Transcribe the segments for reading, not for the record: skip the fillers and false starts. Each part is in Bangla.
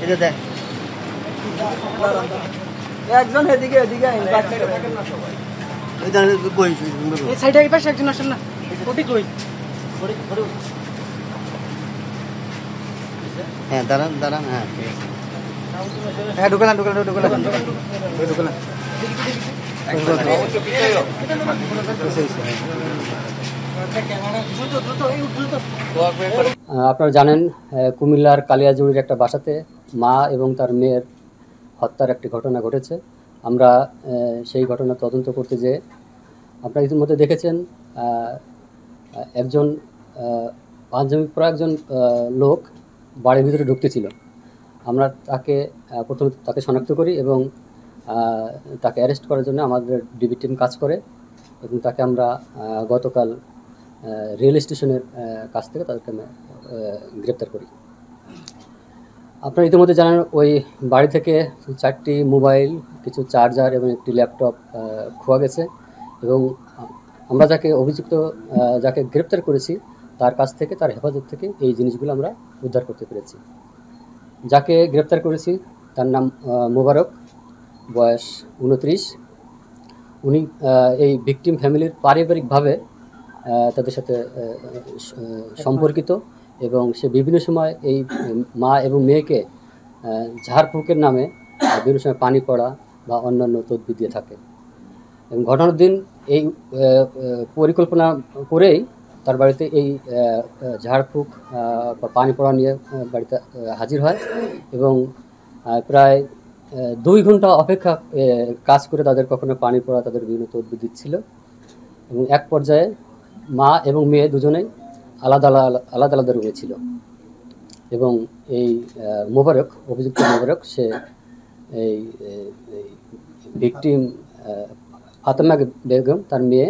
এটা দেখ একজন এদিকে এদিকে এই দাঁড়িয়ে কই এই সাইডে এই পাশে একজন আসেন না ওটি কই হ্যাঁ দাঁড়ান দাঁড়ান হ্যাঁ ঠিক আছে হ্যাঁ ঢুকলাম আপনারা জানেন কুমিল্লার কালিয়াজুড়ির একটা বাসাতে মা এবং তার মেয়ের হত্যার একটি ঘটনা ঘটেছে। আমরা সেই ঘটনা তদন্ত করতে যেয়ে আপনারা ইতিমধ্যে দেখেছেন একজন পাঞ্জাবি পরা একজন লোক বাড়ির ভিতরে ঢুকতেছিল। আমরা প্রথমে তাকে শনাক্ত করি এবং তাকে অ্যারেস্ট করার জন্য আমাদের ডিবি টিম কাজ করে এবং তাকে আমরা গতকাল রেল স্টেশনের কাছ থেকে তাদেরকে গ্রেপ্তার করি। আপনারা ইতিমধ্যে জানেন ওই বাড়ি থেকে 4টি মোবাইল, কিছু চার্জার এবং একটি ল্যাপটপ খোয়া গেছে এবং আমরা যাকে গ্রেপ্তার করেছি তার কাছ থেকে, তার হেফাজত থেকে এই জিনিসগুলো আমরা উদ্ধার করতে পেরেছি। যাকে গ্রেপ্তার করেছি তার নাম মোবারক, বয়স 29। উনি এই ভিকটিম ফ্যামিলির পারিবারিকভাবে তাদের সাথে সম্পর্কিত এবং সে বিভিন্ন সময় এই মা এবং মেয়েকে ঝাড়ফুঁকের নামে বিভিন্ন সময় পানি পড়া বা অন্যান্য তদবির দিয়ে থাকে এবং ঘটনার দিন এই পরিকল্পনা করেই তার বাড়িতে এই ঝাড়ফুঁক বা পানি পড়া নিয়ে বাড়িতে হাজির হয় এবং প্রায় 2 ঘন্টা অপেক্ষা কাজ করে তাদের কখনো পানি পড়া, তাদের বিভিন্ন তদবির দিচ্ছিল এবং এক পর্যায়ে মা এবং মেয়ে দুজনেই আলাদা আলাদা রুমে ছিল এবং এই অভিযুক্ত মোবারক সে এই ভিকটিম ফাতেমা বেগম, তার মেয়ে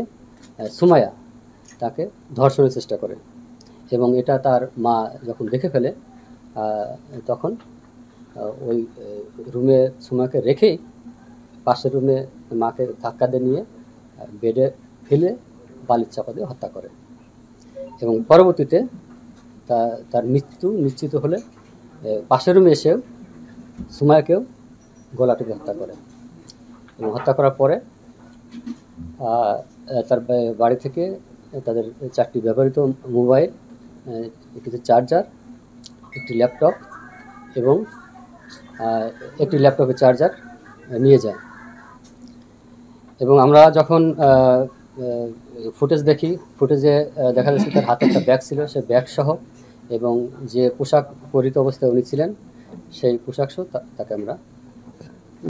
সুমাইয়া, তাকে ধর্ষণের চেষ্টা করে এবং এটা তার মা যখন দেখে ফেলে তখন ওই রুমে সুমাইয়াকে রেখেই পাশের রুমে মাকে ধাক্কা দিয়ে নিয়ে বেডে ফেলে বালির চাপা দিয়ে হত্যা করে এবং পরবর্তীতে তার মৃত্যু নিশ্চিত হলে পাশের রুমে এসেও সুমাইয়াকেও গলা টিপে হত্যা করে এবং হত্যা করার পরে তার বাড়ি থেকে তাদের 4টি ব্যবহৃত মোবাইল, কিছু চার্জার, একটি ল্যাপটপ এবং একটি ল্যাপটপের চার্জার নিয়ে যায় এবং আমরা যখন ফুটেজে দেখা যাচ্ছে তার হাতে একটা ব্যাগ ছিল, সেই ব্যাগ সহ এবং যে পোশাক পরিহিত অবস্থায় উনি ছিলেন সেই পোশাক সহ তাকে আমরা